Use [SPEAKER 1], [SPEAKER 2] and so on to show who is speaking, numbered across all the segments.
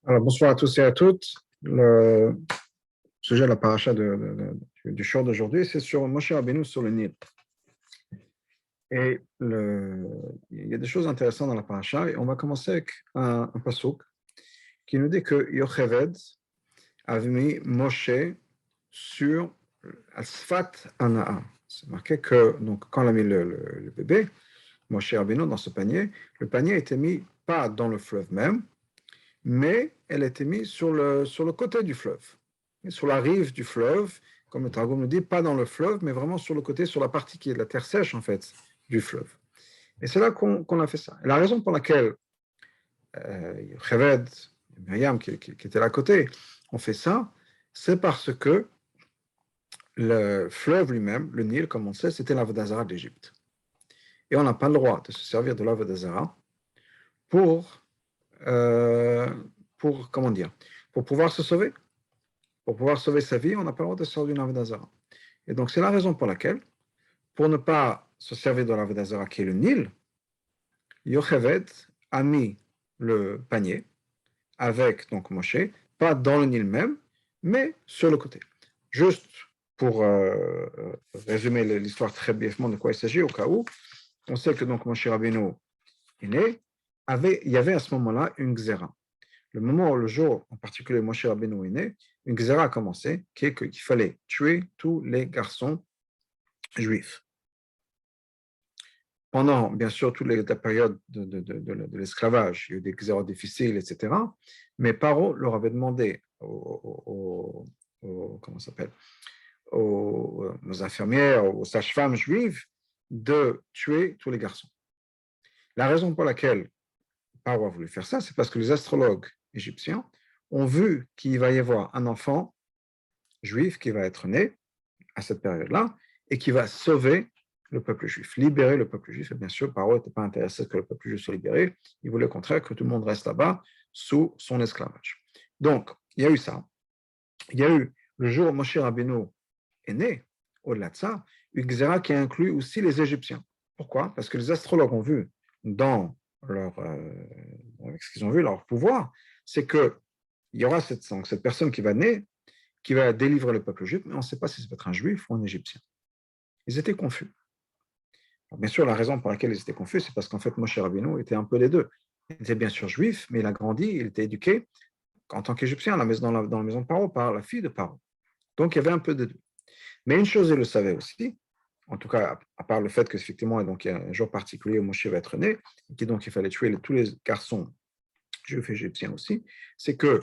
[SPEAKER 1] Alors, bonsoir à tous et à toutes. Le sujet de la paracha du short d'aujourd'hui, c'est sur Moshe Rabbeinu sur le Nil. Et il y a des choses intéressantes dans la paracha. Et on va commencer avec un pasuk qui nous dit que Yocheved avait mis Moshe sur Asfat Anaa. C'est marqué que donc, quand on a mis le bébé, Moshe Rabbeinu, dans ce panier, le panier était mis pas dans le fleuve même, mais elle était mise sur le côté du fleuve, sur la rive du fleuve, comme le Targum nous dit, pas dans le fleuve, mais vraiment sur le côté, sur la partie qui est de la terre sèche, en fait, du fleuve. Et c'est là qu'on a fait ça. Et la raison pour laquelle Cheved, Myriam, qui était là à côté, ont fait ça, c'est parce que le fleuve lui-même, le Nil, comme on sait, c'était l'Avodazara d'Égypte. Et on n'a pas le droit de se servir de l'Avodazara pour, comment dire, pour pouvoir se sauver. Pour pouvoir sauver sa vie, on n'a pas le droit de se servir d'une Avodazara. Et donc, c'est la raison pour laquelle, pour ne pas se servir de l'Avodazara qui est le Nil, Yocheved a mis le panier avec donc Moshe, pas dans le Nil même, mais sur le côté. Juste pour résumer l'histoire très brièvement de quoi il s'agit, au cas où, on sait que donc Moshe Rabbeinu est né, il y avait à ce moment-là une Xéra. Le jour en particulier où Moshe Rabbeinu est né, une Xéra a commencé, qui est qu'il fallait tuer tous les garçons juifs. Pendant, bien sûr, toute la période de l'esclavage, il y a eu des Xéras difficiles, etc. Mais Paro leur avait demandé comment ça s'appelle, aux infirmières, aux sages-femmes juives, de tuer tous les garçons. La raison pour laquelle Paro a voulu faire ça, c'est parce que les astrologues égyptiens ont vu qu'il va y avoir un enfant juif qui va être né à cette période-là et qui va sauver le peuple juif, libérer le peuple juif. Et bien sûr, Paro n'était pas intéressé que le peuple juif soit libéré. Il voulait au contraire que tout le monde reste là-bas sous son esclavage. Donc, il y a eu ça. Il y a eu le jour où Moshe Rabbeinu est né, au-delà de ça, une Xéra qui inclut aussi les Égyptiens. Pourquoi? Parce que les astrologues ont vu dans avec ce qu'ils ont vu, leur pouvoir, c'est qu'il y aura cette personne qui va naître, qui va délivrer le peuple juif, mais on ne sait pas si ça va être un juif ou un égyptien. Ils étaient confus. Alors, bien sûr, la raison pour laquelle ils étaient confus, c'est parce qu'en fait, Moshe Rabbeinu était un peu les deux. Il était bien sûr juif, mais il a grandi, il était éduqué en tant qu'égyptien dans la maison de Paro par la fille de Paro. Donc, il y avait un peu de deux. Mais une chose, il le savait aussi, en tout cas, à part le fait qu'effectivement, il y a un jour particulier où Moshe va être né, et donc il fallait tuer tous les garçons juifs égyptiens aussi, c'est que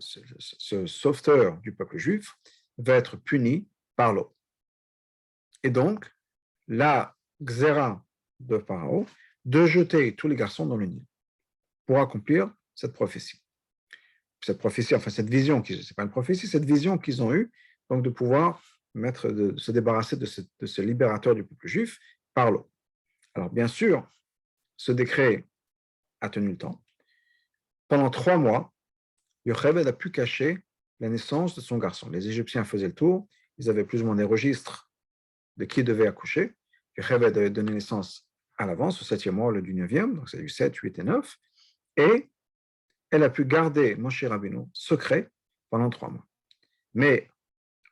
[SPEAKER 1] ce sauveteur du peuple juif va être puni par l'eau. Et donc, la xéra de Pharaon de jeter tous les garçons dans le Nil pour accomplir cette prophétie. Cette prophétie, enfin cette vision, ce n'est pas une prophétie, cette vision qu'ils ont eue, donc de pouvoir se débarrasser de ce libérateur du peuple juif par l'eau. Alors bien sûr, ce décret a tenu le temps. Pendant 3 mois, Yocheved a pu cacher la naissance de son garçon. Les Égyptiens faisaient le tour, ils avaient plus ou moins des registres de qui devait accoucher. Yocheved avait donné naissance à l'avance, au 7e mois, le 9e, donc c'est eu 7, 8 et 9, et elle a pu garder Moshe Rabbeinu secret pendant 3 mois. Mais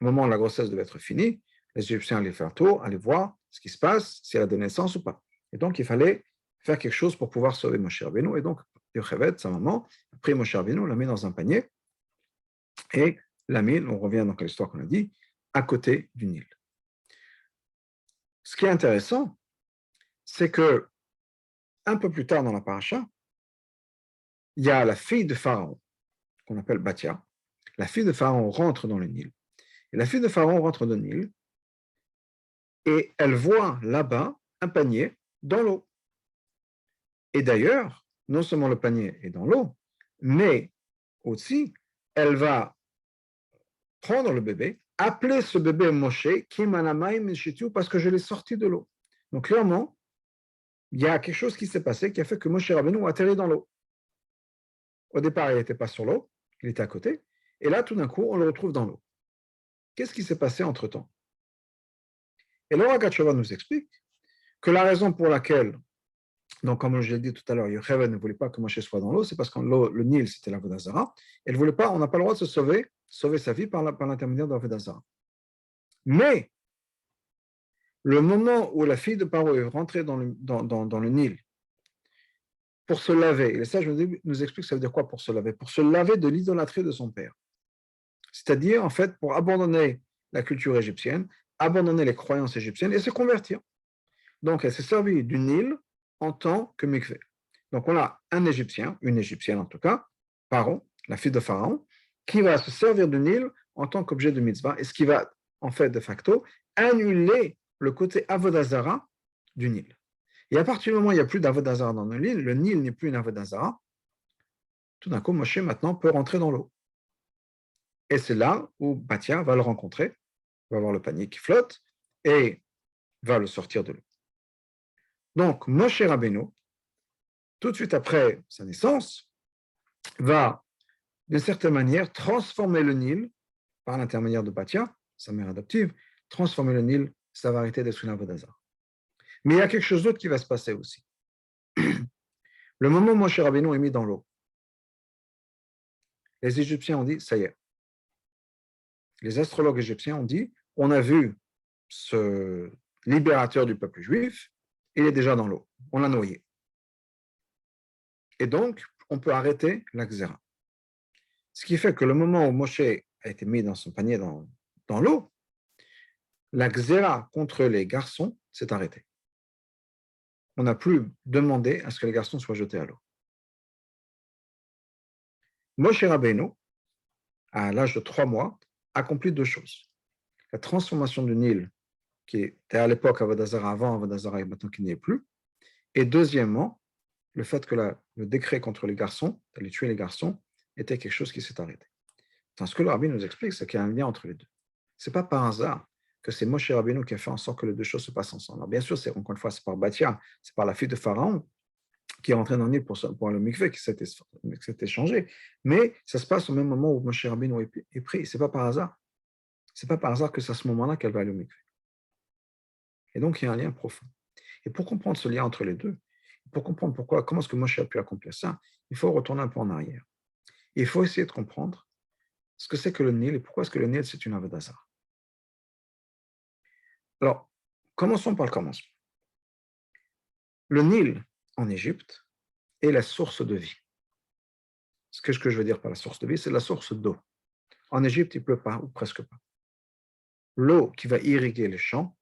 [SPEAKER 1] au moment où la grossesse devait être finie, les Égyptiens allaient faire le tour, allaient voir ce qui se passe, si elle a donné naissance ou pas. Et donc, il fallait faire quelque chose pour pouvoir sauver Moshe Rabbeinu. Et donc, Yocheved, sa maman, a pris Moshe Rabbeinu, l'a mis dans un panier, et l'a mis, on revient donc à l'histoire qu'on a dit, à côté du Nil. Ce qui est intéressant, c'est que un peu plus tard dans la paracha, il y a la fille de Pharaon, qu'on appelle Bathia. La fille de Pharaon rentre dans le Nil. Et la fille de Pharaon rentre dans le Nil et elle voit là-bas un panier dans l'eau. Et d'ailleurs, non seulement le panier est dans l'eau, mais aussi, elle va prendre le bébé, appeler ce bébé Moshe, parce que je l'ai sorti de l'eau. Donc clairement, il y a quelque chose qui s'est passé qui a fait que Moshe Rabbeinu a atterri dans l'eau. Au départ, il n'était pas sur l'eau, il était à côté, et là, tout d'un coup, on le retrouve dans l'eau. Qu'est-ce qui s'est passé entre-temps? Et Laura Gatchova nous explique que la raison pour laquelle Donc, comme je l'ai dit tout à l'heure, Yocheved ne voulait pas que Moshe soit dans l'eau, c'est parce que le Nil, c'était l'Avodah Zarah. Elle voulait pas, on n'a pas le droit de se sauver sa vie par l'intermédiaire de l'Avodah Zarah. Mais, le moment où la fille de Paro est rentrée dans le Nil pour se laver, et ça, je nous explique ça veut dire quoi pour se laver? Pour se laver de l'idolâtrie de son père. C'est-à-dire, en fait, pour abandonner la culture égyptienne, abandonner les croyances égyptiennes et se convertir. Donc, elle s'est servie du Nil en tant que mikveh. Donc, on a un Égyptien, une Égyptienne en tout cas, Paro, la fille de Pharaon, qui va se servir du Nil en tant qu'objet de mitzvah, et ce qui va, en fait, de facto, annuler le côté Avodah Zarah du Nil. Et à partir du moment où il n'y a plus d'Avodah Zarah dans le Nil n'est plus une Avodah Zarah, tout d'un coup, Moshe maintenant peut rentrer dans l'eau. Et c'est là où Batia va le rencontrer, va voir le panier qui flotte, et va le sortir de l'eau. Donc, Moshe Rabbeinu, tout de suite après sa naissance, va, d'une certaine manière, transformer le Nil, par l'intermédiaire de Batia, sa mère adoptive, transformer le Nil, ça va arrêter d'être une Avodah Zarah. Mais il y a quelque chose d'autre qui va se passer aussi. Le moment où Moshe Rabbeinu est mis dans l'eau, les Égyptiens ont dit, ça y est. Les astrologues égyptiens ont dit, on a vu ce libérateur du peuple juif, il est déjà dans l'eau, on l'a noyé. Et donc, on peut arrêter la Xéra. Ce qui fait que le moment où Moshe a été mis dans son panier dans l'eau, la Xéra contre les garçons s'est arrêtée. On n'a plus demandé à ce que les garçons soient jetés à l'eau. Moshe Rabbeinu, à l'âge de 3 mois, accomplit 2 choses. La transformation du Nil, qui était à l'époque Avodah Zarah avant Avodah Zarah et maintenant qui n'y est plus. Et deuxièmement, le fait que le décret contre les garçons, d'aller tuer les garçons, était quelque chose qui s'est arrêté. Dans ce que le Rabbi nous explique, c'est qu'il y a un lien entre les deux. Ce n'est pas par hasard que c'est Moshe Rabbeinu qui a fait en sorte que les deux choses se passent ensemble. Alors bien sûr, encore une fois, c'est par Batia, c'est par la fille de Pharaon qui est rentrée dans le Nil pour le mikveh qui s'était changé. Mais ça se passe au même moment où Moshe Rabbeinu est pris. Ce n'est pas par hasard. Ce n'est pas par hasard que c'est à ce moment-là qu'elle va aller au mikveh. Et donc, il y a un lien profond. Et pour comprendre ce lien entre les deux, pour comprendre comment est-ce que Moshe a pu accomplir ça, il faut retourner un peu en arrière. Et il faut essayer de comprendre ce que c'est que le Nil et pourquoi est-ce que le Nil, c'est une Avodah Zarah. Alors, commençons par le commencement. Le Nil, en Égypte, est la source de vie. Ce que je veux dire par la source de vie, c'est la source d'eau. En Égypte, il ne pleut pas, ou presque pas. L'eau qui va irriguer les champs,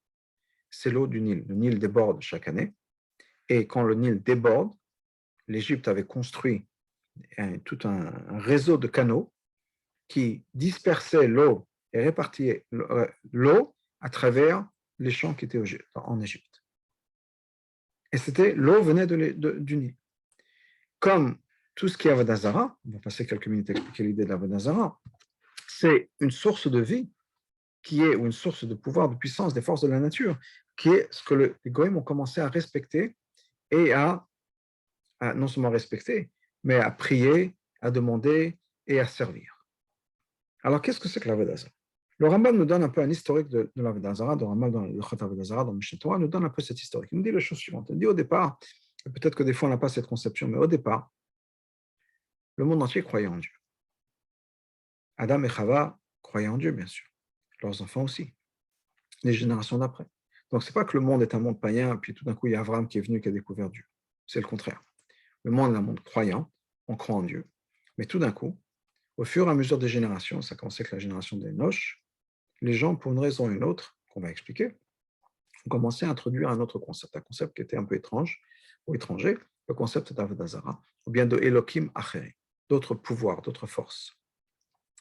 [SPEAKER 1] c'est l'eau du Nil. Le Nil déborde chaque année. Et quand le Nil déborde, l'Égypte avait construit tout un réseau de canaux qui dispersait l'eau et répartissait l'eau à travers les champs qui étaient en Égypte. Et l'eau venait du Nil. Comme tout ce qui est Avodah Zarah, on va passer quelques minutes à expliquer l'idée de l'Avodah Zarah, c'est une source de vie ou une source de pouvoir, de puissance, des forces de la nature, qui est ce que les Goïms ont commencé à respecter et à non seulement respecter, mais à prier, à demander et à servir. Alors, qu'est-ce que c'est que l'Avodah Zarah? Le Rambam nous donne un peu un historique de l'Avodah Zarah, le Rambam dans le Chot Avodah Zarah, dans le Mishneh Torah, nous donne un peu cette historique. Il nous dit la chose suivante. Il dit au départ, peut-être que des fois on n'a pas cette conception, mais au départ, le monde entier croyait en Dieu. Adam et Chava croyaient en Dieu, bien sûr. Leurs enfants aussi. Les générations d'après. Donc, ce n'est pas que le monde est un monde païen, puis tout d'un coup, il y a Abraham qui est venu, qui a découvert Dieu. C'est le contraire. Le monde est un monde croyant, on croit en Dieu. Mais tout d'un coup, au fur et à mesure des générations, ça a commencé avec la génération des Noches, les gens, pour une raison ou une autre, qu'on va expliquer, ont commencé à introduire un autre concept, un concept qui était un peu étrange ou étranger, le concept d'Avodah Zarah, ou bien de Elohim Acheri, d'autres pouvoirs, d'autres forces.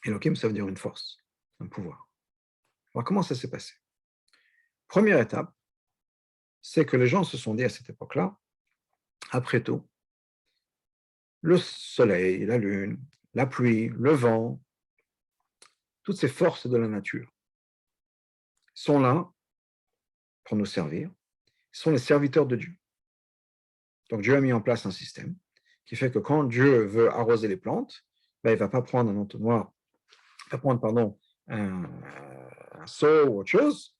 [SPEAKER 1] Elohim, ça veut dire une force, un pouvoir. Alors, comment ça s'est passé? Première étape, c'est que les gens se sont dit à cette époque-là, après tout, le soleil, la lune, la pluie, le vent, toutes ces forces de la nature sont là pour nous servir, sont les serviteurs de Dieu. Donc Dieu a mis en place un système qui fait que quand Dieu veut arroser les plantes, il ne va pas prendre un entonnoir, il va prendre un seau ou autre chose,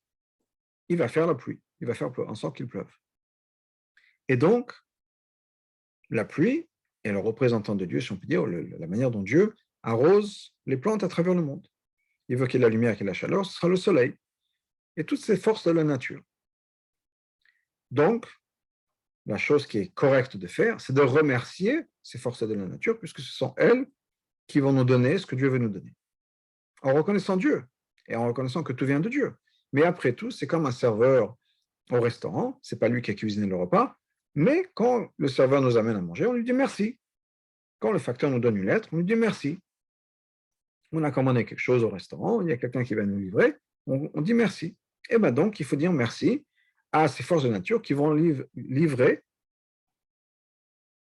[SPEAKER 1] il va faire la pluie, il va faire en sorte qu'il pleuve. Et donc, la pluie est le représentant de Dieu, si on peut dire, la manière dont Dieu arrose les plantes à travers le monde. Il veut qu'il y ait la lumière, qu'il y ait la chaleur, ce sera le soleil et toutes ces forces de la nature. Donc, la chose qui est correcte de faire, c'est de remercier ces forces de la nature, puisque ce sont elles qui vont nous donner ce que Dieu veut nous donner. En reconnaissant Dieu et en reconnaissant que tout vient de Dieu. Mais après tout, c'est comme un serveur au restaurant, c'est pas lui qui a cuisiné le repas, mais quand le serveur nous amène à manger, on lui dit merci. Quand le facteur nous donne une lettre, on lui dit merci. On a commandé quelque chose au restaurant, il y a quelqu'un qui va nous livrer, on dit merci. Et bien donc, il faut dire merci à ces forces de nature qui vont livrer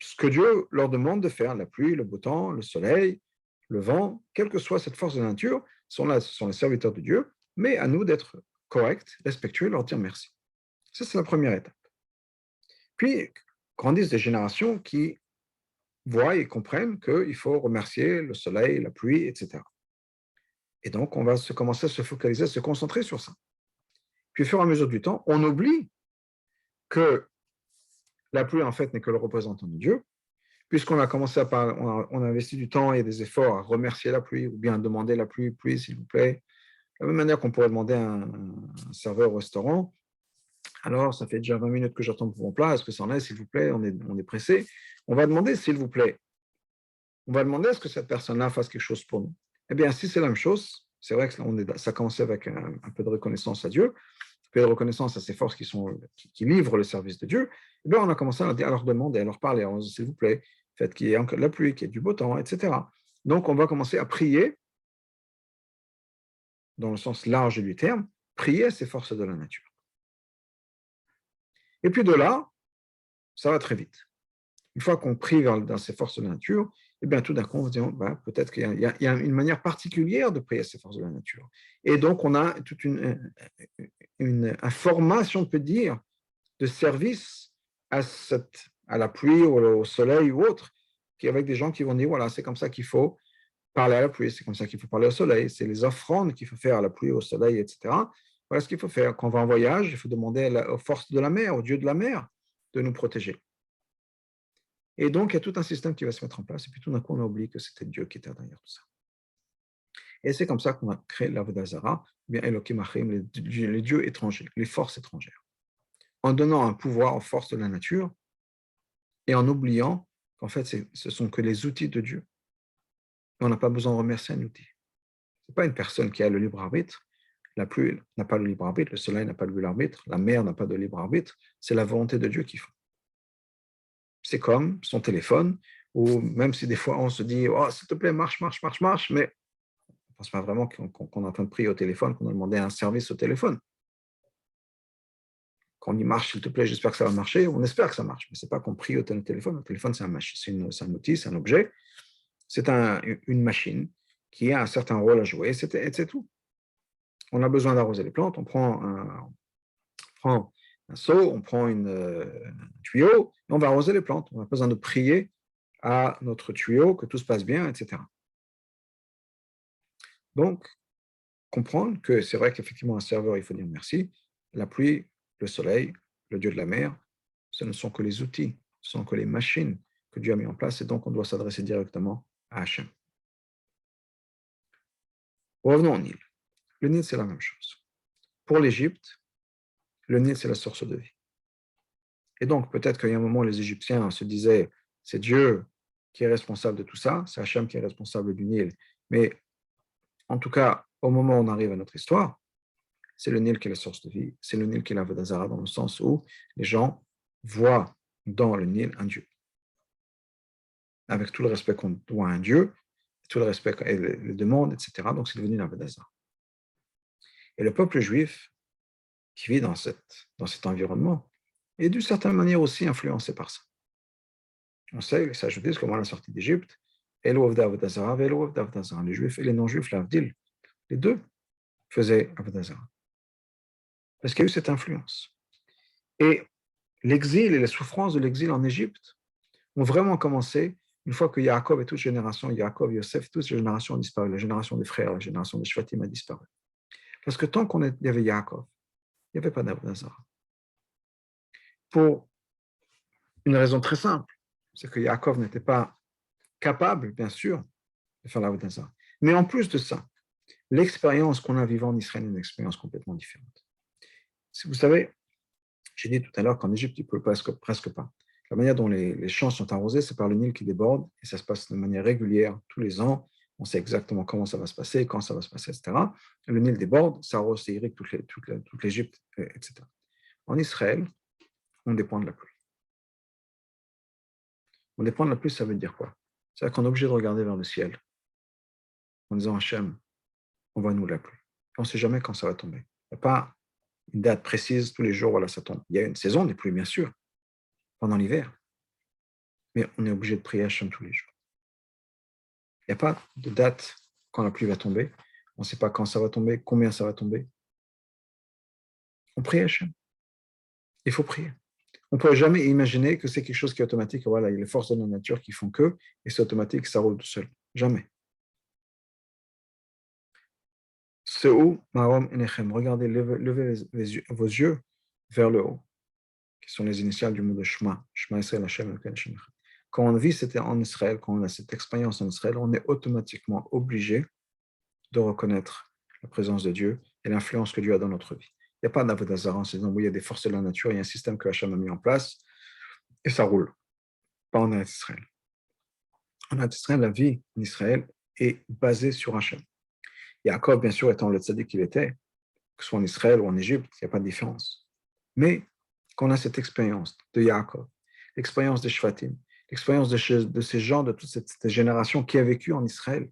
[SPEAKER 1] ce que Dieu leur demande de faire, la pluie, le beau temps, le soleil, le vent, quelle que soit cette force de nature, sont là, ce sont les serviteurs de Dieu, mais à nous d'être corrects, respectueux, leur dire merci. Ça, c'est la première étape. Puis, grandissent des générations qui voient et comprennent qu'il faut remercier le soleil, la pluie, etc. Et donc, on va commencer à se focaliser, à se concentrer sur ça. Puis, au fur et à mesure du temps, on oublie que la pluie, en fait, n'est que le représentant de Dieu, puisqu'on a commencé à parler, on a investi du temps et des efforts à remercier la pluie, ou bien demander la pluie, pluie, s'il vous plaît. De la même manière qu'on pourrait demander à un serveur au restaurant, alors, ça fait déjà 20 minutes que j'attends pour mon plat, est-ce que ça en est, s'il vous plaît, on est pressé. On va demander, s'il vous plaît, on va demander à ce que cette personne-là fasse quelque chose pour nous. Eh bien, si c'est la même chose, c'est vrai que ça a commencé avec un peu de reconnaissance à Dieu, un peu de reconnaissance à ces forces qui livrent le service de Dieu, eh bien, on a commencé à leur demander, à leur parler, s'il vous plaît, faites qu'il y ait encore de la pluie, qu'il y ait du beau temps, etc. Donc, on va commencer à prier, dans le sens large du terme, prier ces forces de la nature. Et puis de là, ça va très vite. Une fois qu'on prie dans ces forces de la nature, eh bien, tout d'un coup, on se dit, peut-être qu'il y a une manière particulière de prier ces forces de la nature. Et donc, on a toute un format, si on peut dire, de service à la pluie, au soleil ou autre, avec des gens qui vont dire, voilà, c'est comme ça qu'il faut parler à la pluie, c'est comme ça qu'il faut parler au soleil, c'est les offrandes qu'il faut faire à la pluie, au soleil, etc. Voilà ce qu'il faut faire. Quand on va en voyage, il faut demander aux forces de la mer, au Dieu de la mer, de nous protéger. Et donc, il y a tout un système qui va se mettre en place. Et puis, tout d'un coup, on a oublié que c'était Dieu qui était derrière tout ça. Et c'est comme ça qu'on a créé l'Avodah Zarah, bien Elohim Achim, les dieux étrangers, les forces étrangères. En donnant un pouvoir aux forces de la nature et en oubliant qu'en fait, ce sont que les outils de Dieu. Et on n'a pas besoin de remercier un outil. Ce n'est pas une personne qui a le libre arbitre. La pluie n'a pas le libre arbitre, le soleil n'a pas le libre arbitre, la mer n'a pas de libre arbitre. C'est la volonté de Dieu qui fait. C'est comme son téléphone, ou même si des fois on se dit, oh, s'il te plaît, marche, mais on ne pense pas vraiment qu'on est en train de prier au téléphone, qu'on a demandé un service au téléphone. Quand on dit marche, s'il te plaît, j'espère que ça va marcher, on espère que ça marche, mais ce n'est pas qu'on prie au téléphone. Le téléphone, c'est un outil, c'est un objet, c'est une machine qui a un certain rôle à jouer, c'est tout. On a besoin d'arroser les plantes, on prend un seau, on prend un tuyau, et on va arroser les plantes. On n'a pas besoin de prier à notre tuyau, que tout se passe bien, etc. Donc, comprendre que c'est vrai qu'effectivement, un serveur, il faut dire merci. La pluie, le soleil, le Dieu de la mer, ce ne sont que les outils, ce ne sont que les machines que Dieu a mis en place, et donc on doit s'adresser directement à Hachem. Revenons au Nil. Le Nil, c'est la même chose. Pour l'Égypte, le Nil, c'est la source de vie. Et donc, peut-être qu'il y a un moment, les Égyptiens se disaient, c'est Dieu qui est responsable de tout ça, c'est Hachem qui est responsable du Nil. Mais en tout cas, au moment où on arrive à notre histoire, c'est le Nil qui est la source de vie, c'est le Nil qui est la Avodah Zarah, dans le sens où les gens voient dans le Nil un Dieu. Avec tout le respect qu'on doit à un Dieu, tout le respect et les demandes, etc. Donc, c'est devenu la Avodah Zarah. Et le peuple juif qui vit dans cet environnement est d'une certaine manière aussi influencé par ça. On sait, ça je dis, comment la sortie d'Égypte, les juifs et les non-juifs, l'Avdil, les deux faisaient Avodah Zarah. Parce qu'il y a eu cette influence. Et l'exil et les souffrances de l'exil en Égypte ont vraiment commencé une fois que Yaakov et toute génération, Yaakov, Yosef, toute génération a disparu, la génération des frères, la génération des Shvatim a disparu. Parce que tant qu'il y avait Yaakov, il n'y avait pas d'Avodah Zarah. Pour une raison très simple, c'est que Yaakov n'était pas capable, bien sûr, de faire la Avodah Zarah. Mais en plus de ça, l'expérience qu'on a vivant en Israël est une expérience complètement différente. Si vous savez, j'ai dit tout à l'heure qu'en Égypte, il ne pleut presque pas. La manière dont les champs sont arrosés, c'est par le Nil qui déborde, et ça se passe de manière régulière tous les ans. On sait exactement comment ça va se passer, quand ça va se passer, etc. Le Nil déborde, ça arrose, ça irrigue toute l'Égypte, etc. En Israël, on dépend de la pluie. On dépend de la pluie, ça veut dire quoi? C'est-à-dire qu'on est obligé de regarder vers le ciel en disant Hachem, envoie-nous la pluie. Et on ne sait jamais quand ça va tomber. Il n'y a pas une date précise, tous les jours, voilà, ça tombe. Il y a une saison des pluies, bien sûr, pendant l'hiver. Mais on est obligé de prier Hachem tous les jours. Il n'y a pas de date quand la pluie va tomber. On ne sait pas quand ça va tomber, combien ça va tomber. On prie Hachem. Il faut prier. On ne peut jamais imaginer que c'est quelque chose qui est automatique. Voilà, il y a les forces de la nature qui font que, et c'est automatique, ça roule tout seul. Jamais. Seou, Marom, Enechem. Regardez, levez vos yeux vers le haut, qui sont les initiales du mot de Shema. Shema Israël Hashem. Quand on vit en Israël, quand on a cette expérience en Israël, on est automatiquement obligé de reconnaître la présence de Dieu et l'influence que Dieu a dans notre vie. Il n'y a pas d'avodah zarah en se disant, oui, il y a des forces de la nature, il y a un système que Hachem a mis en place, et ça roule. Pas en Israël. En Israël, la vie en Israël est basée sur Hachem. Yaakov, bien sûr, étant le tzaddik qu'il était, que ce soit en Israël ou en Égypte, il n'y a pas de différence. Mais quand on a cette expérience de Yaakov, l'expérience des Shvatim, l'expérience de ces gens, de toute cette génération qui a vécu en Israël,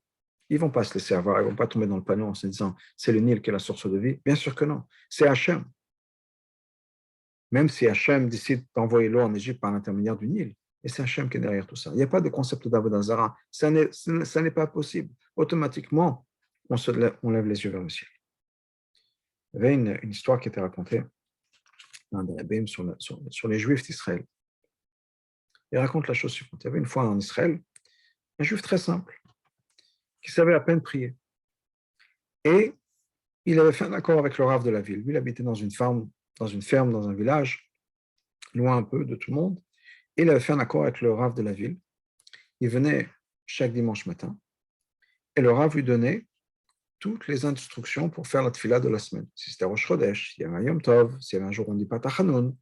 [SPEAKER 1] ils ne vont pas se laisser avoir, ils ne vont pas tomber dans le panneau en se disant c'est le Nil qui est la source de vie. Bien sûr que non, c'est Hachem. Même si Hachem décide d'envoyer l'eau en Égypte par l'intermédiaire du Nil, et c'est Hachem qui est derrière tout ça. Il n'y a pas de concept d'Avodah Zarah. Ça n'est pas possible. Automatiquement, on lève les yeux vers le ciel. Il y avait une histoire qui était racontée dans des rabbins sur les Juifs d'Israël. Il raconte la chose suivante. Il y avait une fois en Israël un Juif très simple qui savait à peine prier. Et il avait fait un accord avec le Rav de la ville. Lui, il habitait dans une ferme, dans un village, loin un peu de tout le monde. Et il avait fait un accord avec le Rav de la ville. Il venait chaque dimanche matin. Et le Rav lui donnait toutes les instructions pour faire la tefila de la semaine. Si c'était Rosh Chodesh, s'il y avait un Yom Tov, s'il y avait un jour où on dit pas Tachanoun,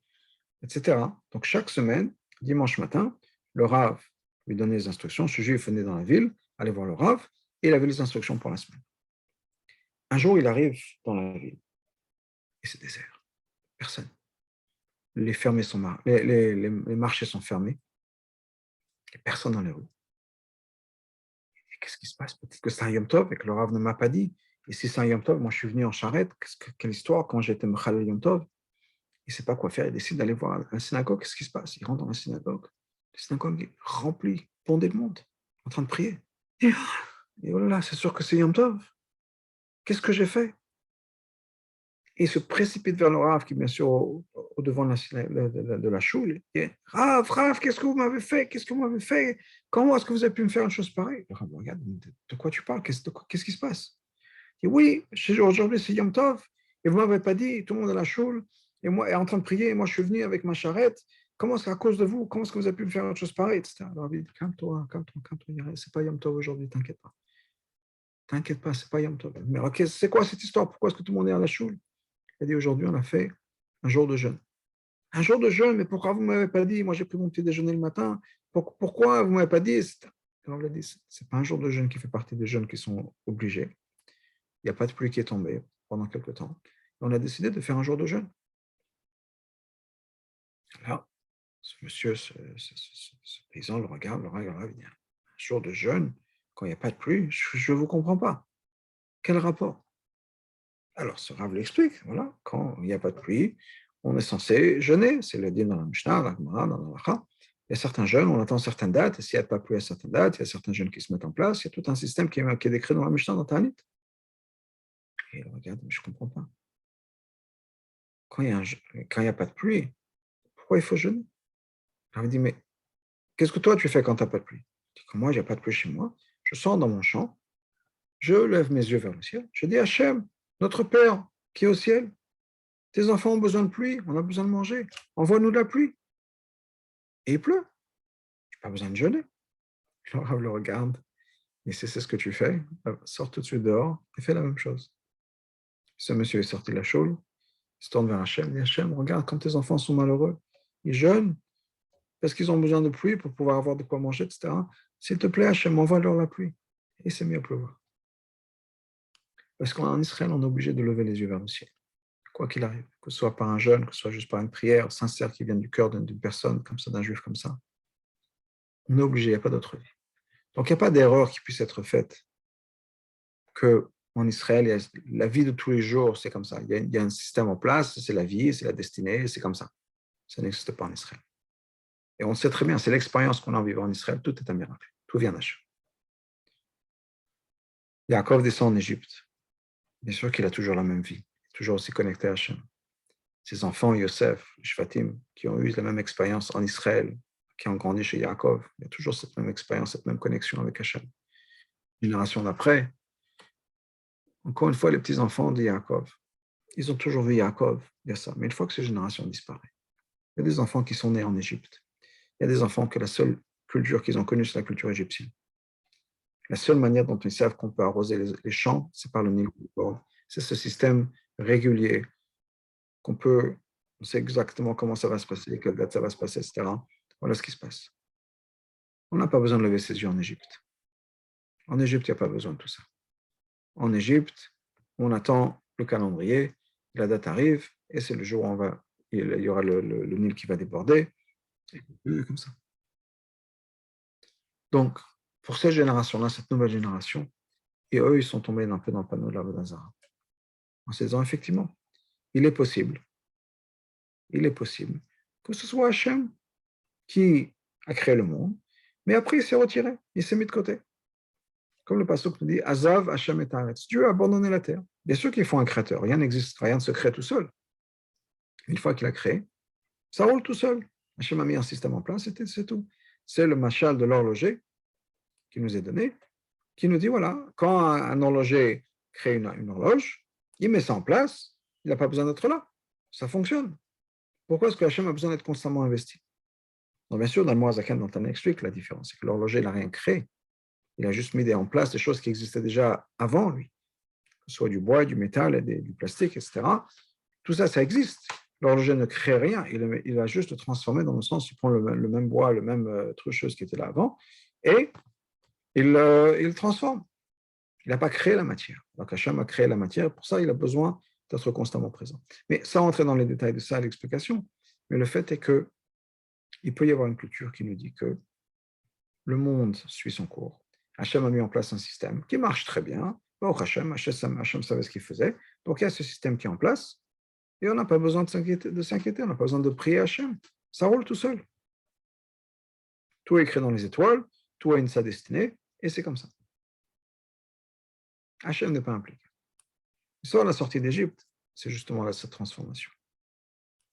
[SPEAKER 1] etc. Donc chaque semaine, dimanche matin, le Rav lui donnait les instructions. Ce juif venait dans la ville, allait voir le Rav, et il avait les instructions pour la semaine. Un jour, il arrive dans la ville, et c'est désert. Personne. Les marchés sont fermés, il n'y a personne dans les rues. Et qu'est-ce qui se passe? Peut-être que c'est un Yom Tov et que le Rav ne m'a pas dit. Et si c'est un Yom Tov, moi je suis venu en charrette, quelle histoire, quand j'étais Mechalel Yom Tov, il ne sait pas quoi faire, il décide d'aller voir la synagogue, qu'est-ce qui se passe? Il rentre dans la synagogue est remplie, bondée de monde, en train de prier. Et oh là là, c'est sûr que c'est Yom Tov. Qu'est-ce que j'ai fait? Et il se précipite vers le Rav, qui est bien sûr au devant de la choule. Et Rav, qu'est-ce que vous m'avez fait? Qu'est-ce que vous m'avez fait? Comment est-ce que vous avez pu me faire une chose pareille? Le Rav regarde, de quoi tu parles? Qu'est-ce qui se passe? Il dit, oui, aujourd'hui c'est Yom Tov, et vous ne m'avez pas dit, tout le monde à la choule, et moi est en train de prier, et moi je suis venu avec ma charrette. Comment est-ce qu'à cause de vous, comment est-ce que vous avez pu me faire une chose pareille? Etc. Alors il dit, calme-toi, c'est pas Yom Tov aujourd'hui, t'inquiète pas. T'inquiète pas, c'est pas Yom Tov. Mais ok, c'est quoi cette histoire? Pourquoi est-ce que tout le monde est à la choule? Il a dit, aujourd'hui, on a fait un jour de jeûne. Un jour de jeûne, mais pourquoi vous ne m'avez pas dit? Moi, j'ai pris mon petit déjeuner le matin. Pourquoi vous ne m'avez pas dit? Alors, il a dit, ce n'est pas un jour de jeûne qui fait partie des jeûnes qui sont obligés. Il n'y a pas de pluie qui est tombée pendant quelque temps. On a décidé de faire un jour de jeûne. Là, ce monsieur, ce paysan le regarde, il dit, un jour de jeûne, quand il n'y a pas de pluie, je ne vous comprends pas. Quel rapport? Alors, ce Rav l'explique, voilà, quand il n'y a pas de pluie, on est censé jeûner, c'est le dit dans la Mishnah, dans la Gemara, dans la Lacha. Il y a certains jeûnes, on attend certaines dates, et s'il n'y a pas de pluie à certaines dates, il y a certains jeûnes qui se mettent en place, il y a tout un système qui est décrit dans la Mishnah, dans Ta'anit. Et il regarde, mais je ne comprends pas. Quand il n'y a pas de pluie, pourquoi il faut jeûner? Alors il dit, mais qu'est-ce que toi tu fais quand tu n'as pas de pluie? Je dis, quand moi, il n'y a pas de pluie chez moi, je sors dans mon champ, je lève mes yeux vers le ciel, je dis, Hachem, notre Père qui est au ciel, tes enfants ont besoin de pluie, on a besoin de manger, envoie-nous de la pluie. Et il pleut. Pas besoin de jeûner. Le Rav le regarde, et c'est ce que tu fais, sors tout de suite dehors et fais la même chose. Ce monsieur est sorti de la choule, il se tourne vers Hachem, il dit Hachem, regarde comme tes enfants sont malheureux. Ils jeûnent parce qu'ils ont besoin de pluie pour pouvoir avoir de quoi manger, etc. S'il te plaît, Hachem, envoie-leur la pluie. Et il s'est mis à pleuvoir. Parce qu'en Israël, on est obligé de lever les yeux vers le ciel, quoi qu'il arrive, que ce soit par un jeûne, que ce soit juste par une prière sincère qui vient du cœur d'une personne comme ça, d'un juif comme ça. On est obligé, il n'y a pas d'autre vie. Donc il n'y a pas d'erreur qui puisse être faite qu'en Israël, la vie de tous les jours, c'est comme ça. Il y a un système en place, c'est la vie, c'est la destinée, c'est comme ça. Ça n'existe pas en Israël. Et on sait très bien, c'est l'expérience qu'on a en vivant en Israël, tout est un miracle, tout vient d'Hachem. Yaakov descend en Égypte. Bien sûr qu'il a toujours la même vie, toujours aussi connecté à Hachem. Ses enfants, Yosef, Shvatim, qui ont eu la même expérience en Israël, qui ont grandi chez Yaakov, il y a toujours cette même expérience, cette même connexion avec Hachem. Génération d'après, encore une fois, les petits-enfants de Yaakov, ils ont toujours vu Yaakov, il y a ça. Mais une fois que ces générations disparaissent, il y a des enfants qui sont nés en Égypte. Il y a des enfants que la seule culture qu'ils ont connue, c'est la culture égyptienne. La seule manière dont ils savent qu'on peut arroser les champs, c'est par le Nil. C'est ce système régulier qu'on peut, on sait exactement comment ça va se passer, quelle date ça va se passer, etc. Voilà ce qui se passe. On n'a pas besoin de lever ses yeux en Égypte. En Égypte, il n'y a pas besoin de tout ça. En Égypte, on attend le calendrier, la date arrive, et c'est le jour où il y aura le Nil qui va déborder, et comme ça. Donc, pour cette génération-là, cette nouvelle génération, et eux, ils sont tombés un peu dans le panneau de la Vodazara. En se disant, effectivement, il est possible que ce soit Hachem qui a créé le monde, mais après il s'est retiré, il s'est mis de côté. Comme le pasteur nous dit, Azav Hachem et Haaretz. Dieu a abandonné la terre. Bien sûr qu'il faut un créateur, rien n'existe, rien ne se crée tout seul. Une fois qu'il a créé, ça roule tout seul. Hachem a mis un système en place, c'est tout. C'est le machal de l'horloger qui nous est donné, qui nous dit, voilà, quand un horloger crée une horloge, il met ça en place, il n'a pas besoin d'être là. Ça fonctionne. Pourquoi est-ce que Hachem a besoin d'être constamment investi? Donc, bien sûr, dans le Moazaken, dont on explique la différence, c'est que l'horloger n'a rien créé. Il a juste mis en place des choses qui existaient déjà avant lui, que ce soit du bois, du métal, du plastique, etc. Tout ça, ça existe. L'horloger ne crée rien, il va juste le transformer dans le sens, il prend le même bois, le même truc, chose qui était là avant, et il le transforme. Il n'a pas créé la matière. Donc Hachem a créé la matière, pour ça, il a besoin d'être constamment présent. Mais sans rentrer dans les détails de ça, l'explication, mais le fait est que il peut y avoir une culture qui nous dit que le monde suit son cours. Hachem a mis en place un système qui marche très bien. Hachem savait ce qu'il faisait. Donc il y a ce système qui est en place et on n'a pas besoin de s'inquiéter, on n'a pas besoin de prier Hachem. Ça roule tout seul. Tout est écrit dans les étoiles, tout a sa destinée et c'est comme ça. Hachem n'est pas impliqué. Soit la sortie d'Égypte, c'est justement cette transformation.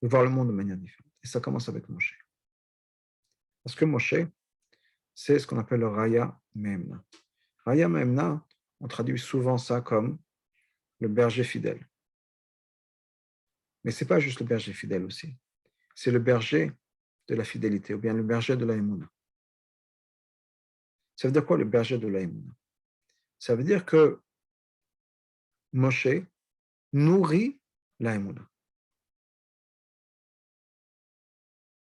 [SPEAKER 1] De voir le monde de manière différente. Et ça commence avec Moshe. Parce que Moshe, c'est ce qu'on appelle le Raya Memna. Raya Memna, on traduit souvent ça comme le berger fidèle. Mais ce n'est pas juste le berger fidèle aussi. C'est le berger de la fidélité, ou bien le berger de la Emouna. Ça veut dire quoi le berger de la Emouna? Ça veut dire que Moshe nourrit la Emouna.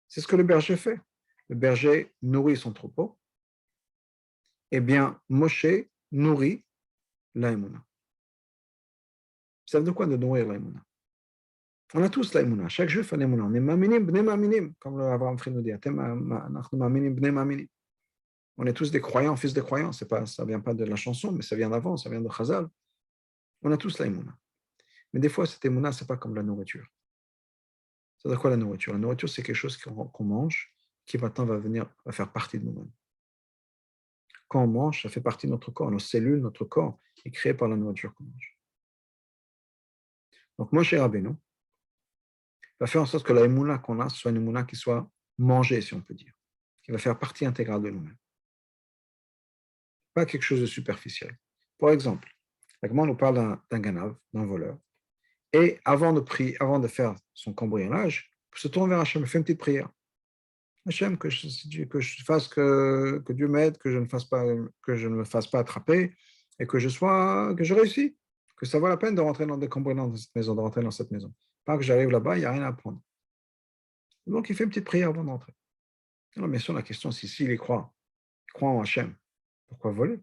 [SPEAKER 1] C'est ce que le berger fait. Le berger nourrit son troupeau. Eh bien, Moshe nourrit la Emouna. Ça veut dire quoi de nourrir la Emouna? On a tous la Emouna. Chaque juif a la Emouna. On est maminim, bnei maminim, comme le Avraham Fri nous dit. On est tous des croyants, fils de croyants. Ça ne vient pas de la chanson, mais ça vient d'avant, ça vient de Chazal. On a tous la Emouna. Mais des fois, cette Emouna, ce n'est pas comme la nourriture. Ça veut dire quoi la nourriture? La nourriture, c'est quelque chose qu'on mange, qui maintenant va faire partie de nous-mêmes. Quand on mange, ça fait partie de notre corps. Nos cellules, notre corps est créé par la nourriture qu'on mange. Donc, Moshe Rabbeinu va faire en sorte que la Emouna qu'on a soit une Emouna qui soit mangée, si on peut dire, qui va faire partie intégrale de nous-mêmes. Pas quelque chose de superficiel. Par exemple, Agman nous parle d'un ganav, d'un voleur, et avant de faire son cambriolage, il se tourne vers Hachem, il fait une petite prière. Hachem, que je fasse que Dieu m'aide, que je ne me fasse pas attraper et que je réussis, que ça vaut la peine de rentrer dans des cambriolages dans cette maison, de rentrer dans cette maison. Pas que j'arrive là-bas, il n'y a rien à apprendre. Donc, il fait une petite prière avant d'entrer. Alors, bien sûr, la question, c'est s'il y croit, il croit en Hachem, pourquoi voler?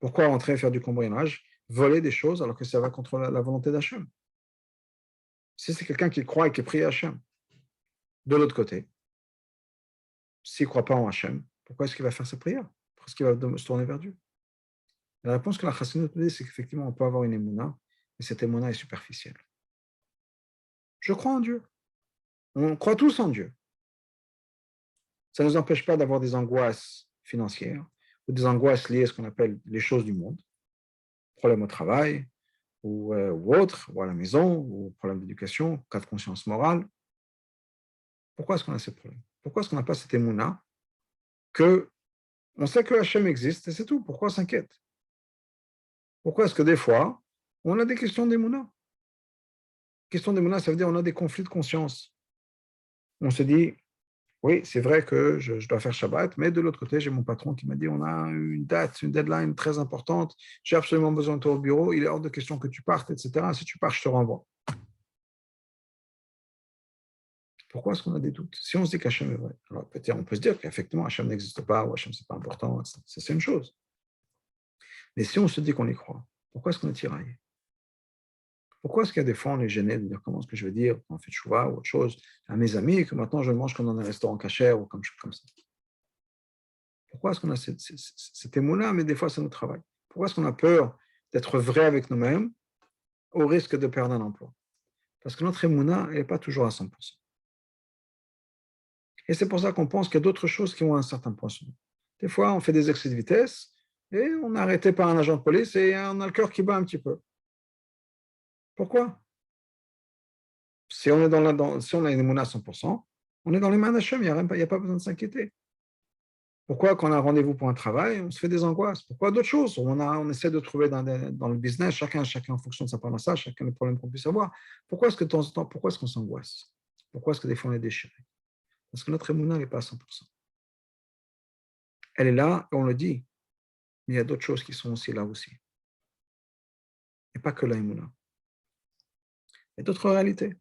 [SPEAKER 1] Pourquoi rentrer et faire du cambriolage, voler des choses alors que ça va contre la volonté d'Hachem? Si c'est quelqu'un qui croit et qui prie à Hachem, de l'autre côté, s'il ne croit pas en Hachem, pourquoi est-ce qu'il va faire sa prière? Pourquoi est-ce qu'il va se tourner vers Dieu? La réponse que la Chassidut nous dit, c'est qu'effectivement, on peut avoir une émouna, mais cette émouna est superficielle. Je crois en Dieu. On croit tous en Dieu. Ça ne nous empêche pas d'avoir des angoisses financières ou des angoisses liées à ce qu'on appelle les choses du monde, problèmes au travail ou autres, ou à la maison, ou problèmes d'éducation, cas de conscience morale. Pourquoi est-ce qu'on a ces problèmes? Pourquoi est-ce qu'on n'a pas cette émouna que on sait que Hachem existe et c'est tout? Pourquoi on s'inquiète? Pourquoi est-ce que des fois, on a des questions d'émouna? Question d'émouna, ça veut dire on a des conflits de conscience. On se dit, oui, c'est vrai que je dois faire Shabbat, mais de l'autre côté, j'ai mon patron qui m'a dit, on a une date, une deadline très importante, j'ai absolument besoin de toi au bureau, il est hors de question que tu partes, etc. Si tu pars, je te renvoie. Pourquoi est-ce qu'on a des doutes? Si on se dit qu'Hachem est vrai, alors peut-être on peut se dire qu'effectivement, Hachem n'existe pas, ou Hachem, c'est pas important, ça c'est une chose. Mais si on se dit qu'on y croit, pourquoi est-ce qu'on est tiraillé? Pourquoi est-ce qu'il y a des fois, on est gêné de dire comment est-ce que je veux dire, quand on fait chouva ou autre chose, à mes amis, que maintenant je mange comme dans un restaurant cachère ou comme ça? Pourquoi est-ce qu'on a cette émouna, mais des fois, c'est notre travail? Pourquoi est-ce qu'on a peur d'être vrai avec nous-mêmes au risque de perdre un emploi? Parce que notre émouna, elle n'est pas toujours à 100%. Et c'est pour ça qu'on pense qu'il y a d'autres choses qui ont un certain point sur nous. Des fois, on fait des excès de vitesse et on est arrêté par un agent de police et on a le cœur qui bat un petit peu. Pourquoi? Si on, est si on a une émouna à 100%, on est dans les mains d'Hachem, il n'y a pas besoin de s'inquiéter. Pourquoi, quand on a un rendez-vous pour un travail, on se fait des angoisses? Pourquoi d'autres choses? On essaie de trouver dans le business, chacun en fonction de sa part dans ça, chacun les problèmes qu'on puisse avoir. Pourquoi est-ce que de temps en temps, pourquoi est-ce qu'on s'angoisse? Pourquoi est-ce que des fois on est déchiré? Parce que notre émouna n'est pas à 100%. Elle est là et on le dit, mais il y a d'autres choses qui sont aussi là aussi. Et pas que la émouna. Il y a d'autres réalités.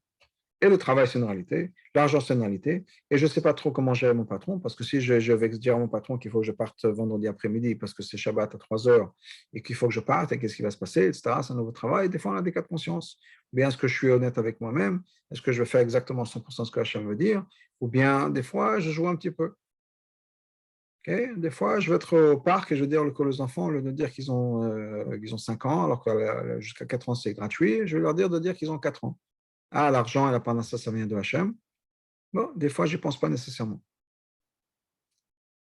[SPEAKER 1] Et le travail, c'est une réalité. L'argent, c'est une réalité. Et je ne sais pas trop comment gérer mon patron, parce que si je vais dire à mon patron qu'il faut que je parte vendredi après-midi parce que c'est Shabbat à 3 heures et qu'il faut que je parte et qu'est-ce qui va se passer, etc., c'est un nouveau travail. Des fois, on a des cas de conscience. Ou bien est-ce que je suis honnête avec moi-même? Est-ce que je vais faire exactement 100% ce que Hachem veut dire? Ou bien, des fois, je joue un petit peu. Okay? Des fois, je vais être au parc et je vais dire aux enfants, au lieu de dire qu'ils ont 5 ans, alors que jusqu'à 4 ans, c'est gratuit, je vais leur dire de dire qu'ils ont 4 ans. Ah, l'argent et la parnassa, ça vient de Hachem. Bon, des fois, je n'y pense pas nécessairement.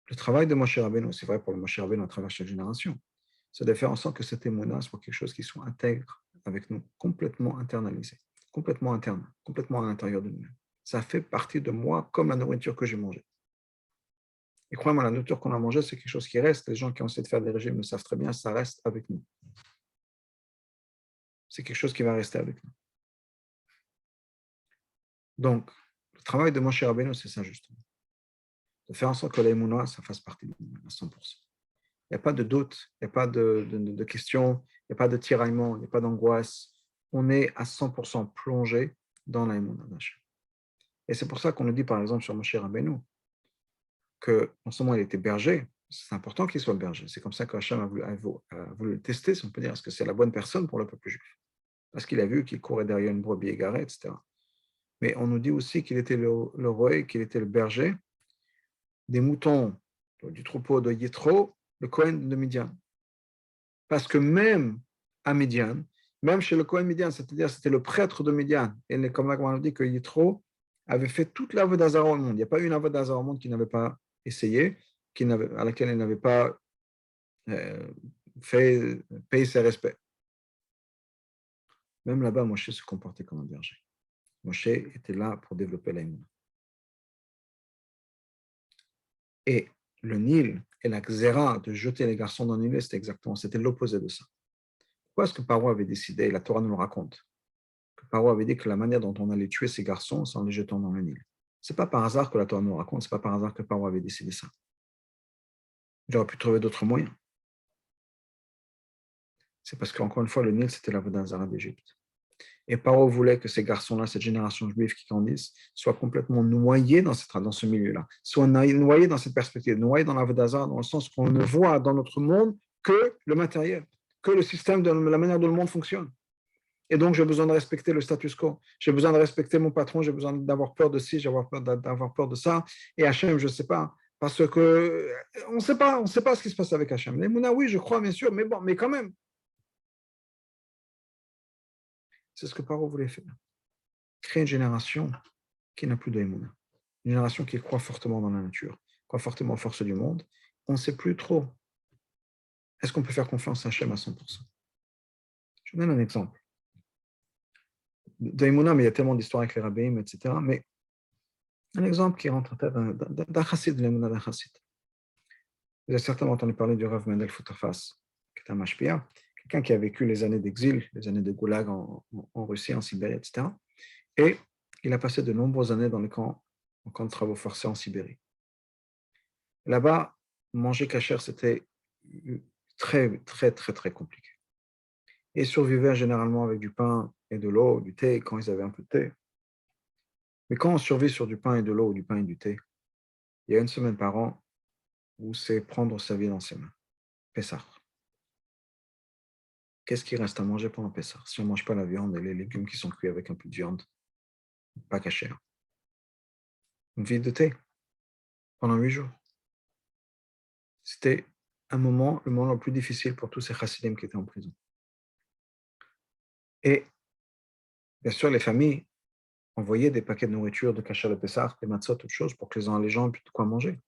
[SPEAKER 1] Le travail de Moshe Rabbeinu, c'est vrai pour le Moshe Rabbeinu à travers chaque génération, c'est de faire en sorte que cette émouna soit quelque chose qui soit intègre avec nous, complètement internalisé, complètement interne, complètement à l'intérieur de nous-mêmes. Ça fait partie de moi comme la nourriture que j'ai mangée. Et crois-moi, la nourriture qu'on a mangée, c'est quelque chose qui reste. Les gens qui ont essayé de faire des régimes le savent très bien, ça reste avec nous. C'est quelque chose qui va rester avec nous. Donc, le travail de Moshe Rabbeinu, c'est ça justement. De faire en sorte que l'émouna, ça fasse partie de nous à 100%. Il n'y a pas de doute, il n'y a pas de questions, il n'y a pas de tiraillement, il n'y a pas d'angoisse. On est à 100% plongé dans la émouna d'Hachem. Et c'est pour ça qu'on nous dit, par exemple, sur Moshe Rabbeinu, que non seulement il était berger, c'est important qu'il soit berger. C'est comme ça qu'Hachem a voulu le tester, si on peut dire, est-ce que c'est la bonne personne pour le peuple juif? Parce qu'il a vu qu'il courait derrière une brebis égarée, etc. Mais on nous dit aussi qu'il était le roi, qu'il était le berger des moutons du troupeau de Yitro, le Cohen de Midian. Parce que même à Midian, même chez le Cohen Midian, c'est-à-dire c'était le prêtre de Midian, et comme on dit que Yitro avait fait toute l'œuvre d'Azara au monde. Il n'y a pas une œuvre d'Azara au monde qui n'avait pas essayé, à laquelle il n'avait pas fait payer ses respects. Même là-bas, Moshe se comportait comme un berger. Moshe était là pour développer l'aïmouna. Et le Nil et la Xéra de jeter les garçons dans le Nil, c'était l'opposé de ça. Pourquoi est-ce que Paro avait décidé, et la Torah nous le raconte, que Paro avait dit que la manière dont on allait tuer ces garçons, c'est en les jetant dans le Nil. Ce n'est pas par hasard que la Torah nous raconte, ce n'est pas par hasard que Paro avait décidé ça. Il aurait pu trouver d'autres moyens. C'est parce qu'encore une fois, le Nil, c'était la Vodazara d'Égypte. Et Paro voulait que ces garçons-là, cette génération juive qui grandissent, soient complètement noyés dans ce milieu-là, soient noyés dans cette perspective, noyés dans la Vodazara, dans le sens qu'on ne voit dans notre monde que le matériel, que le système, de la manière dont le monde fonctionne. Et donc, j'ai besoin de respecter le status quo. J'ai besoin de respecter mon patron. J'ai besoin d'avoir peur de ci, d'avoir peur de ça. Et Hachem, je ne sais pas. Parce que on ne sait pas ce qui se passe avec Hachem. Les Mouna, oui, je crois, bien sûr, mais bon, mais quand même. C'est ce que Paro voulait faire. Créer une génération qui n'a plus d'Emouna. Une génération qui croit fortement dans la nature, croit fortement aux forces du monde. On ne sait plus trop. Est-ce qu'on peut faire confiance à Hachem à 100%? Je vous donne un exemple. D'Emouna, mais il y a tellement d'histoires avec les rabbins, etc. Mais un exemple qui rentre en tête d'un chassid, de l'Emouna d'un chassid. Vous avez certainement entendu parler du Rav Mendel Futterfass, qui est un mashpia, quelqu'un qui a vécu les années d'exil, les années de goulag en Russie, en Sibérie, etc. Et il a passé de nombreuses années dans les camps de travaux forcés en Sibérie. Là-bas, manger kasher, c'était très, très, très, très compliqué. Et ils survivaient généralement avec du pain et de l'eau, du thé, quand ils avaient un peu de thé. Mais quand on survit sur du pain et de l'eau, ou du pain et du thé, il y a une semaine par an où c'est prendre sa vie dans ses mains. Pessah. Qu'est-ce qui reste à manger pendant Pessah? Si on ne mange pas la viande et les légumes qui sont cuits avec un peu de viande, pas kasher. Une vie de thé pendant 8 jours. C'était le moment le plus difficile pour tous ces chassidim qui étaient en prison. Et bien sûr, les familles envoyaient des paquets de nourriture, de kasher de Pessah, des matzot, toutes choses, pour que les gens aient de quoi manger.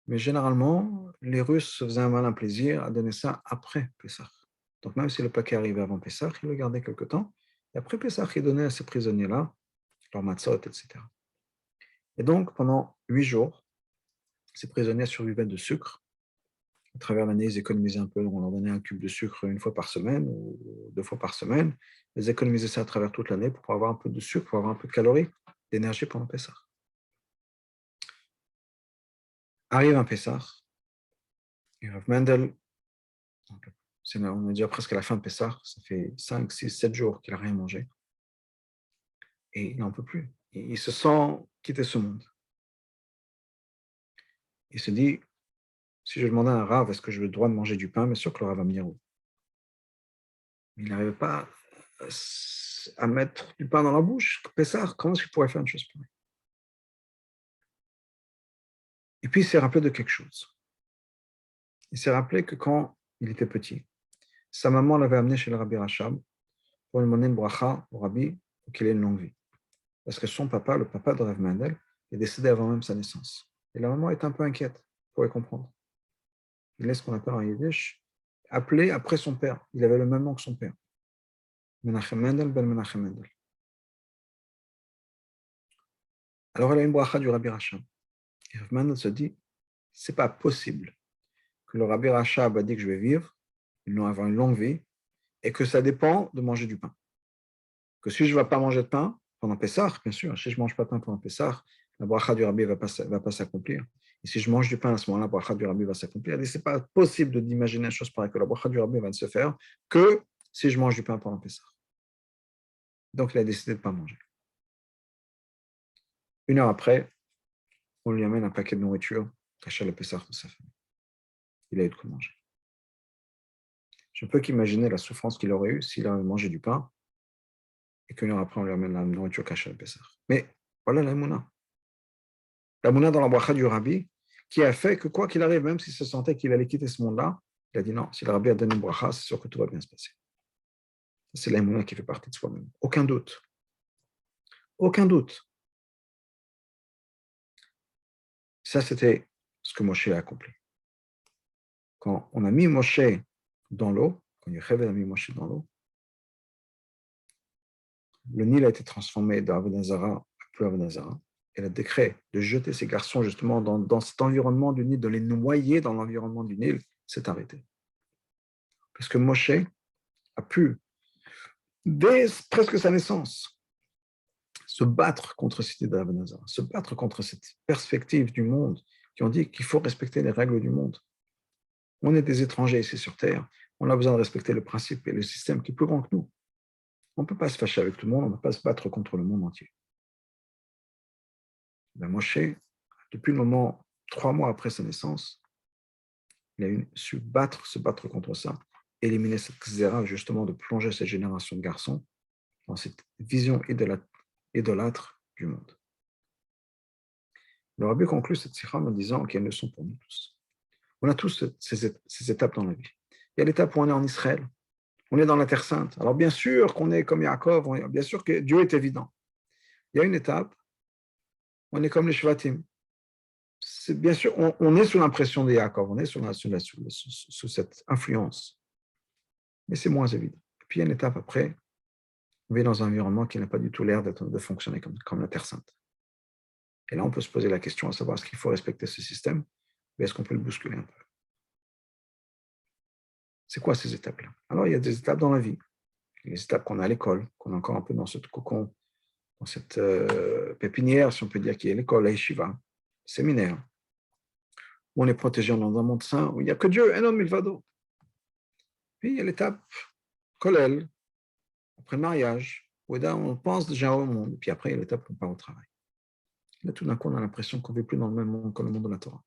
[SPEAKER 1] Mais généralement, les Russes se faisaient un malin plaisir à donner ça après Pessah. Donc même si le paquet arrivait avant Pessah, ils le gardaient quelque temps. Et après Pessah, ils donnaient à ces prisonniers-là leur matzot, etc. Et donc, pendant 8 jours, ces prisonniers survivaient de sucre. À travers l'année, ils économisaient un peu. On leur donnait un cube de sucre une fois par semaine ou 2 fois par semaine. Ils économisaient ça à travers toute l'année pour avoir un peu de sucre, pour avoir un peu de calories, d'énergie pendant Pessah. Arrive un Pessah, et Rav Mendel, on est déjà presque à la fin de Pessah, ça fait 5, 6, 7 jours qu'il n'a rien mangé. Et il n'en peut plus. Il se sent quitter ce monde. Il se dit, si je demandais à un Rav, est-ce que j'ai le droit de manger du pain, bien sûr que le Rav va me dire oui. Mais il n'arrivait pas à mettre du pain dans la bouche. Pessah, comment est-ce qu'il pourrait faire une chose pareille? Et puis il s'est rappelé de quelque chose. Il s'est rappelé que quand il était petit, sa maman l'avait amené chez le Rabbi Rachab pour lui demander une bracha au Rabbi pour qu'il ait une longue vie. Parce que son papa, le papa de Rav Mendel, est décédé avant même sa naissance. Et la maman est un peu inquiète, vous pouvez comprendre. Il est ce qu'on appelle en yiddish, appelé après son père. Il avait le même nom que son père. Menachem Mendel, ben Menachem Mendel. Alors elle a une bracha du Rabbi Rachab. Et Rav Mendel se dit, c'est pas possible que le Rabbi Rachab a dit que je vais vivre, avoir une longue vie, et que ça dépend de manger du pain. Que si je ne vais pas manger de pain pendant Pessah, bien sûr, si je ne mange pas de pain pendant Pessah, la bracha du Rabbi ne va pas s'accomplir. Et si je mange du pain à ce moment-là, la bracha du Rabbi va s'accomplir. Et ce n'est pas possible d'imaginer une chose pareille, que la bracha du Rabbi va ne se faire que si je mange du pain pendant Pessah. Donc il a décidé de ne pas manger. 1 heure après, on lui amène un paquet de nourriture, caché le Pessah de sa famille. Il a eu de quoi manger. Je ne peux qu'imaginer la souffrance qu'il aurait eue s'il avait mangé du pain et qu'1 heure après, on lui amène la nourriture cachée à Pessah. Mais voilà la mouna. La mouna dans la bracha du Rabbi, qui a fait que quoi qu'il arrive, même s'il se sentait qu'il allait quitter ce monde-là, il a dit non, si le Rabbi a donné une bracha, c'est sûr que tout va bien se passer. C'est la mouna qui fait partie de soi-même. Aucun doute. Aucun doute. Ça, c'était ce que Moshe a accompli. Quand on a mis Moshe dans l'eau, quand Yocheved a mis Moshe dans l'eau, le Nil a été transformé d'Avodazara à plus Avodazara. Et le décret de jeter ces garçons justement dans cet environnement du Nil, de les noyer dans l'environnement du Nil, s'est arrêté. Parce que Moshe a pu, dès presque sa naissance, se battre contre cette idée d'Avanazar, se battre contre cette perspective du monde qui ont dit qu'il faut respecter les règles du monde. On est des étrangers ici sur Terre, on a besoin de respecter le principe et le système qui est plus grand que nous. On ne peut pas se fâcher avec tout le monde, on ne peut pas se battre contre le monde entier. Ben Moshe, depuis le moment, 3 mois après sa naissance, il a su se battre contre ça, éliminer cette xéra, justement, de plonger cette génération de garçons dans cette vision idolâtre du monde. Le rabbi conclut cette sikha en disant qu'il y a une leçon pour nous tous. On a tous ces étapes dans la vie. Il y a l'étape où on est en Israël, on est dans la Terre Sainte. Alors bien sûr qu'on est comme Yaakov, bien sûr que Dieu est évident. Il y a une étape, on est comme les Shvatim. C'est bien sûr, on est sous l'impression de Yaakov, on est sous cette influence, mais c'est moins évident. Et puis il y a une étape après, on vit dans un environnement qui n'a pas du tout l'air de fonctionner comme la Terre Sainte. Et là, on peut se poser la question à savoir est-ce qu'il faut respecter ce système, ou est-ce qu'on peut le bousculer un peu. C'est quoi ces étapes-là? Alors, il y a des étapes dans la vie. Les étapes qu'on a à l'école, qu'on est encore un peu dans ce cocon, dans cette pépinière, si on peut dire, qui est l'école, la yeshiva, le séminaire, où on est protégé dans un monde saint, où il n'y a que Dieu, un homme, il va d'autre. Puis, il y a l'étape kollel, après le mariage, où là, on pense déjà au monde. Et puis après, il y a l'étape où on part au travail. Là, tout d'un coup, on a l'impression qu'on ne vit plus dans le même monde que le monde de la Torah.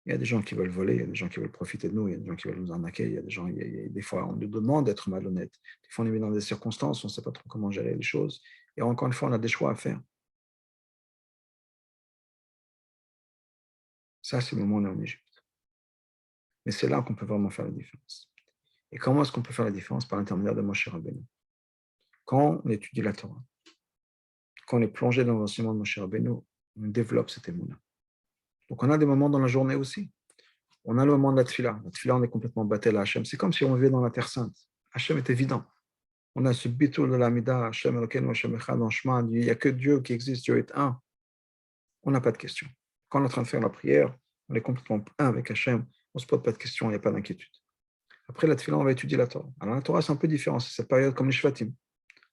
[SPEAKER 1] Il y a des gens qui veulent voler, il y a des gens qui veulent profiter de nous, il y a des gens qui veulent nous arnaquer, il y a des gens, des fois, on nous demande d'être malhonnête. Des fois, on est mis dans des circonstances, on ne sait pas trop comment gérer les choses. Et encore une fois, on a des choix à faire. Ça, c'est le moment où on est en Égypte. Mais c'est là qu'on peut vraiment faire la différence. Et comment est-ce qu'on peut faire la différence? Par l'intermédiaire de Moshe Rabbeinu. Quand on étudie la Torah, quand on est plongé dans l'enseignement de Moshe Rabbeinu, on développe cette émouna. Donc, on a des moments dans la journée aussi. On a le moment de la tfila. La tfila, on est complètement battel à Hachem. C'est comme si on vivait dans la Terre Sainte. Hachem est évident. On a ce bitul de l'amida, Hachem Elokeinu, Hachem Echad, en chemin. Il n'y a que Dieu qui existe, Dieu est un. On n'a pas de questions. Quand on est en train de faire la prière, on est complètement un avec Hachem. On ne se pose pas de questions, il n'y a pas d'inquiétude. Après la tfila, on va étudier la Torah. Alors la Torah, c'est un peu différent. C'est cette période comme les Shvatim.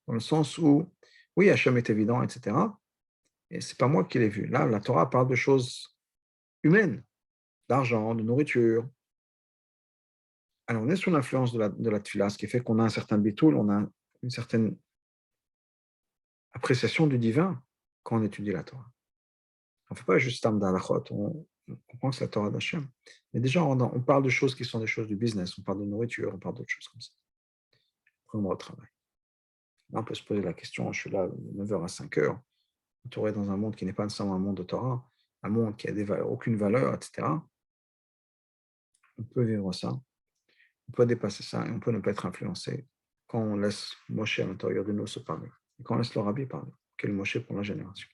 [SPEAKER 1] Dans le sens où, oui, Hachem est évident, etc. Et ce n'est pas moi qui l'ai vu. Là, la Torah parle de choses humaines, d'argent, de nourriture. Alors, on est sous l'influence de la tfila, ce qui fait qu'on a un certain bitoul, on a une certaine appréciation du divin quand on étudie la Torah. On ne fait pas juste tam d'alachot, on comprend que c'est la Torah d'Hachem. Mais déjà, on parle de choses qui sont des choses du business, on parle de nourriture, on parle d'autres choses comme ça. Après, on va au travail. Là, on peut se poser la question, je suis là de 9h à 5h, entouré dans un monde qui n'est pas nécessairement un monde de Torah, un monde qui n'a aucune valeur, etc. On peut vivre ça, on peut dépasser ça et on peut ne pas être influencé quand on laisse Moshe à l'intérieur de nous se parler et quand on laisse le Rabbi parler, quel Moshe pour la génération.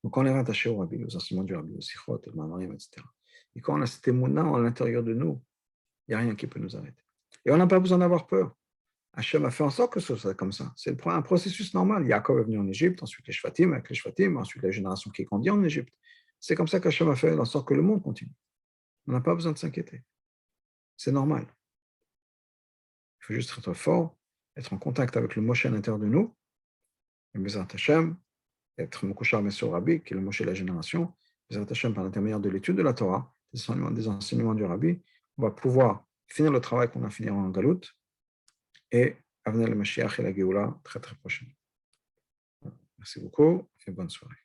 [SPEAKER 1] Donc, quand on est rattaché au Rabbi, aux enseignements du Rabbi, aux Sichot, au Mamarim, etc. Et quand on a cet émouna à l'intérieur de nous, il n'y a rien qui peut nous arrêter. Et on n'a pas besoin d'avoir peur. Hachem a fait en sorte que ce soit comme ça. C'est un processus normal. Yaakov est venu en Égypte, ensuite les Shvatim, avec les Shvatim, ensuite la génération qui grandit en Égypte. C'est comme ça qu'Hachem a fait en sorte que le monde continue. On n'a pas besoin de s'inquiéter. C'est normal. Il faut juste être fort, être en contact avec le Moshe à l'intérieur de nous, et Bezrat Hachem, être Mokouchar Messur Rabbi, qui est le Moshe de la génération, Bezrat Hachem par l'intermédiaire de l'étude de la Torah, des enseignements du Rabbi, on va pouvoir finir le travail qu'on a fini en Galout et amener le Mashiach et la Géoula très très prochainement. Merci beaucoup et bonne soirée.